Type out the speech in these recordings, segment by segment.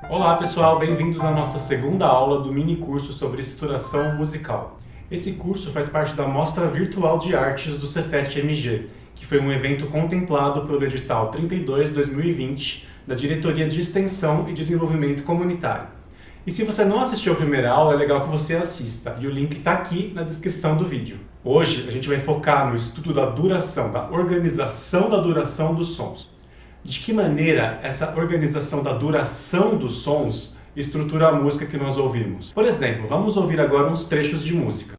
Olá pessoal, bem-vindos à nossa segunda aula do mini curso sobre estruturação musical. Esse curso faz parte da Mostra Virtual de Artes do Cefet-MG, que foi um evento contemplado pelo edital 32/2020 da Diretoria de Extensão e Desenvolvimento Comunitário. E se você não assistiu a primeira aula, é legal que você assista, e o link está aqui na descrição do vídeo. Hoje a gente vai focar no estudo da duração, da organização da duração dos sons. De que maneira essa organização da duração dos sons estrutura a música que nós ouvimos? Por exemplo, vamos ouvir agora uns trechos de música.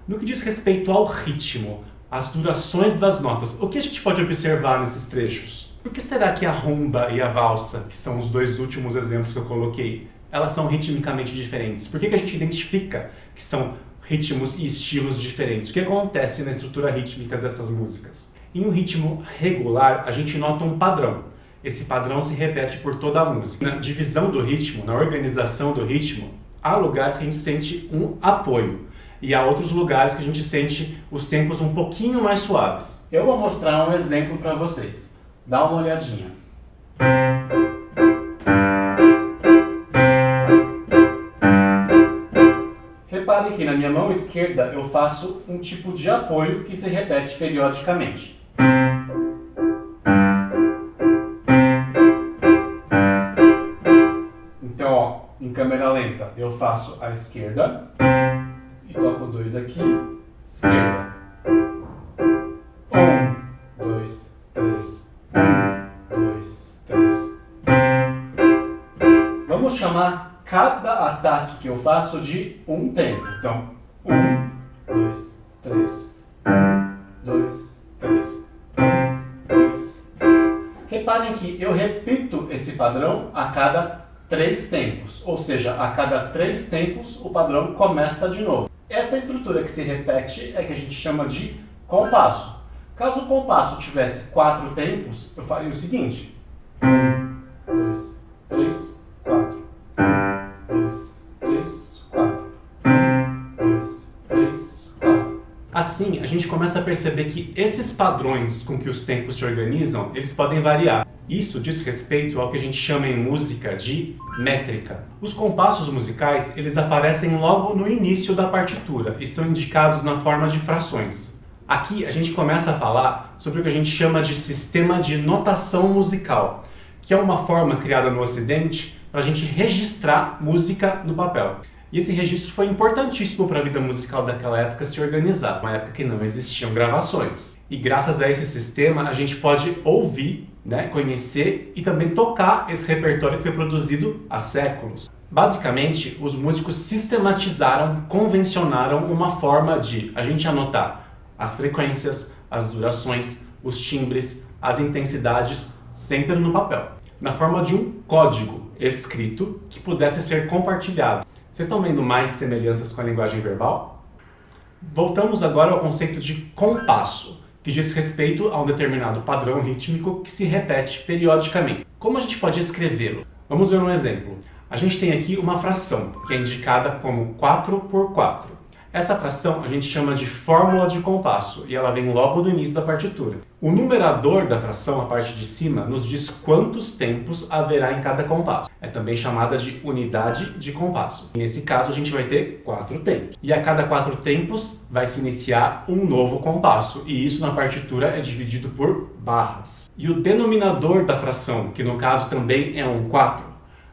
No que diz respeito ao ritmo, às durações das notas, o que a gente pode observar nesses trechos? Por que será que a rumba e a valsa, que são os dois últimos exemplos que eu coloquei, elas são ritmicamente diferentes? Por que a gente identifica que são ritmos e estilos diferentes? O que acontece na estrutura rítmica dessas músicas? Em um ritmo regular, a gente nota um padrão. Esse padrão se repete por toda a música. Na divisão do ritmo, na organização do ritmo, há lugares que a gente sente um apoio. E há outros lugares que a gente sente os tempos um pouquinho mais suaves. Eu vou mostrar um exemplo para vocês. Dá uma olhadinha. Reparem que na minha mão esquerda eu faço um tipo de apoio que se repete periodicamente. Então, ó, em câmera lenta eu faço a esquerda. E toco 2 aqui, esquerda. 1, 2, 3. 1, 2, 3. Vamos chamar cada ataque que eu faço de um tempo. Então, 1, 2, 3. 1, 2, 3. 1, 2, 3. Reparem que eu repito esse padrão a cada 3 tempos. Ou seja, a cada 3 tempos o padrão começa de novo. Essa estrutura que se repete é que a gente chama de compasso. Caso o compasso tivesse 4 tempos, eu faria o seguinte: 1, 2, 3, 4. 1, 2, gente começa a perceber que esses padrões com que os tempos se organizam, eles podem variar. Isso diz respeito ao que a gente chama em música de métrica. Os compassos musicais, eles aparecem logo no início da partitura e são indicados na forma de frações. Aqui a gente começa a falar sobre o que a gente chama de sistema de notação musical, que é uma forma criada no Ocidente para a gente registrar música no papel. E esse registro foi importantíssimo para a vida musical daquela época se organizar, uma época que não existiam gravações. E graças a esse sistema a gente pode ouvir, conhecer e também tocar esse repertório que foi produzido há séculos. Basicamente, os músicos sistematizaram, convencionaram uma forma de a gente anotar as frequências, as durações, os timbres, as intensidades, sempre no papel, na forma de um código escrito que pudesse ser compartilhado. Vocês estão vendo mais semelhanças com a linguagem verbal? Voltamos agora ao conceito de compasso, que diz respeito a um determinado padrão rítmico que se repete periodicamente. Como a gente pode escrevê-lo? Vamos ver um exemplo. A gente tem aqui uma fração, que é indicada como 4x4. Essa fração a gente chama de fórmula de compasso e ela vem logo no início da partitura. O numerador da fração, a parte de cima, nos diz quantos tempos haverá em cada compasso. É também chamada de unidade de compasso. Nesse caso a gente vai ter 4 tempos. E a cada 4 tempos vai se iniciar um novo compasso. E isso na partitura é dividido por barras. E o denominador da fração, que no caso também é um 4,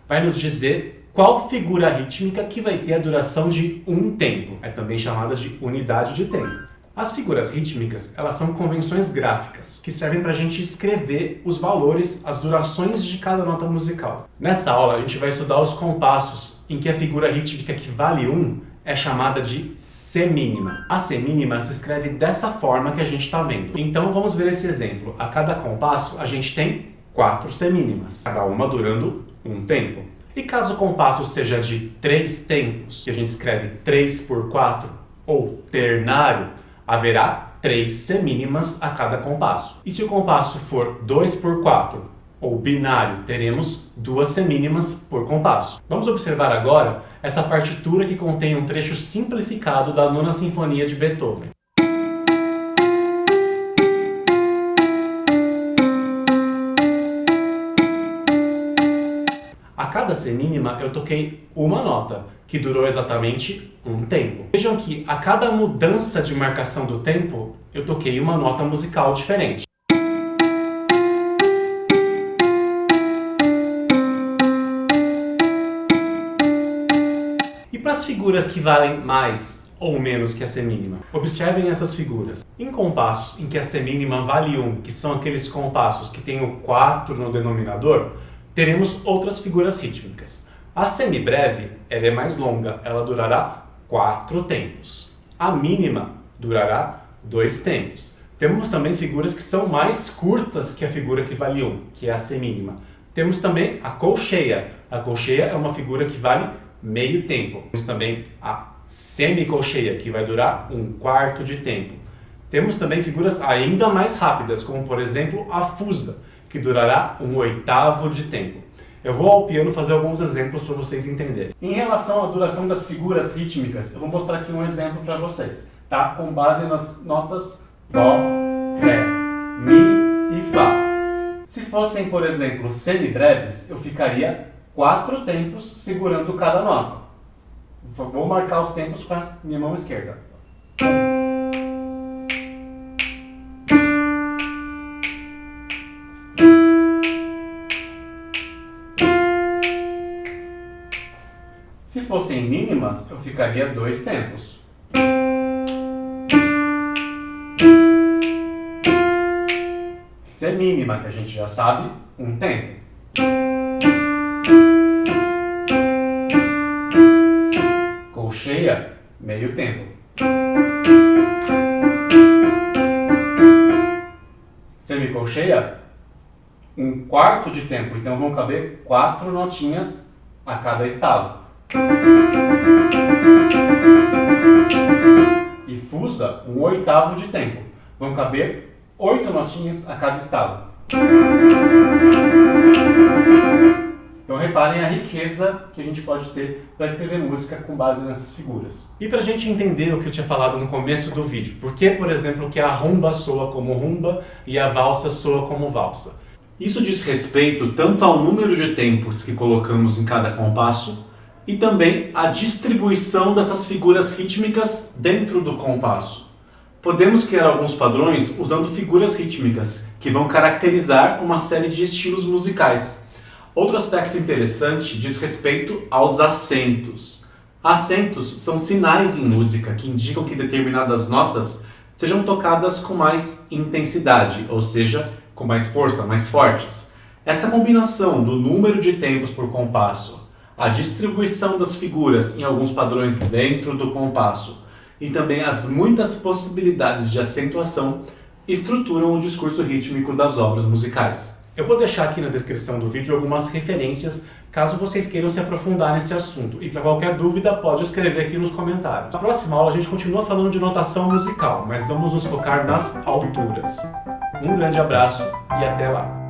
vai nos dizer qual figura rítmica que vai ter a duração de um tempo. É também chamada de unidade de tempo. As figuras rítmicas, elas são convenções gráficas, que servem para a gente escrever os valores, as durações de cada nota musical. Nessa aula, a gente vai estudar os compassos, em que a figura rítmica que vale 1 é chamada de semínima. A semínima se escreve dessa forma que a gente está vendo. Então, vamos ver esse exemplo. A cada compasso, a gente tem 4 semínimas, cada uma durando um tempo. E caso o compasso seja de 3 tempos, que a gente escreve 3 por 4, ou ternário, haverá 3 semínimas a cada compasso. E se o compasso for 2 por 4, ou binário, teremos 2 semínimas por compasso. Vamos observar agora essa partitura que contém um trecho simplificado da Nona Sinfonia de Beethoven. A cada semínima eu toquei uma nota, que durou exatamente um tempo. Vejam que a cada mudança de marcação do tempo, eu toquei uma nota musical diferente. E para as figuras que valem mais ou menos que a semínima, observem essas figuras. Em compassos em que a semínima vale 1, que são aqueles compassos que têm o 4 no denominador, teremos outras figuras rítmicas. A semibreve, ela é mais longa, ela durará 4 tempos. A mínima durará 2 tempos. Temos também figuras que são mais curtas que a figura que vale 1, que é a semínima. Temos também a colcheia. A colcheia é uma figura que vale meio tempo. Temos também a semicolcheia, que vai durar 1/4 de tempo. Temos também figuras ainda mais rápidas, como por exemplo a fusa, que durará 1/8 de tempo. Eu vou ao piano fazer alguns exemplos para vocês entenderem. Em relação à duração das figuras rítmicas, eu vou mostrar aqui um exemplo para vocês, tá? Com base nas notas Dó, Ré, Mi e Fá. Se fossem, por exemplo, semibreves, eu ficaria 4 tempos segurando cada nota. Vou marcar os tempos com a minha mão esquerda. Se fossem mínimas, eu ficaria 2 tempos. Semínima, que a gente já sabe, 1 tempo. Colcheia, meio tempo. Semicolcheia, 1/4 de tempo. Então vão caber 4 notinhas a cada estado. E fusa, 1/8 de tempo. Vão caber 8 notinhas a cada estado. Então reparem a riqueza que a gente pode ter para escrever música com base nessas figuras. E para a gente entender o que eu tinha falado no começo do vídeo, por que, por exemplo, que a rumba soa como rumba e a valsa soa como valsa? Isso diz respeito tanto ao número de tempos que colocamos em cada compasso e também à distribuição dessas figuras rítmicas dentro do compasso. Podemos criar alguns padrões usando figuras rítmicas que vão caracterizar uma série de estilos musicais. Outro aspecto interessante diz respeito aos acentos. Acentos são sinais em música que indicam que determinadas notas sejam tocadas com mais intensidade, ou seja, com mais força, mais fortes. Essa combinação do número de tempos por compasso, a distribuição das figuras em alguns padrões dentro do compasso e também as muitas possibilidades de acentuação estruturam o discurso rítmico das obras musicais. Eu vou deixar aqui na descrição do vídeo algumas referências caso vocês queiram se aprofundar nesse assunto. E para qualquer dúvida, pode escrever aqui nos comentários. Na próxima aula a gente continua falando de notação musical, mas vamos nos focar nas alturas. Um grande abraço e até lá!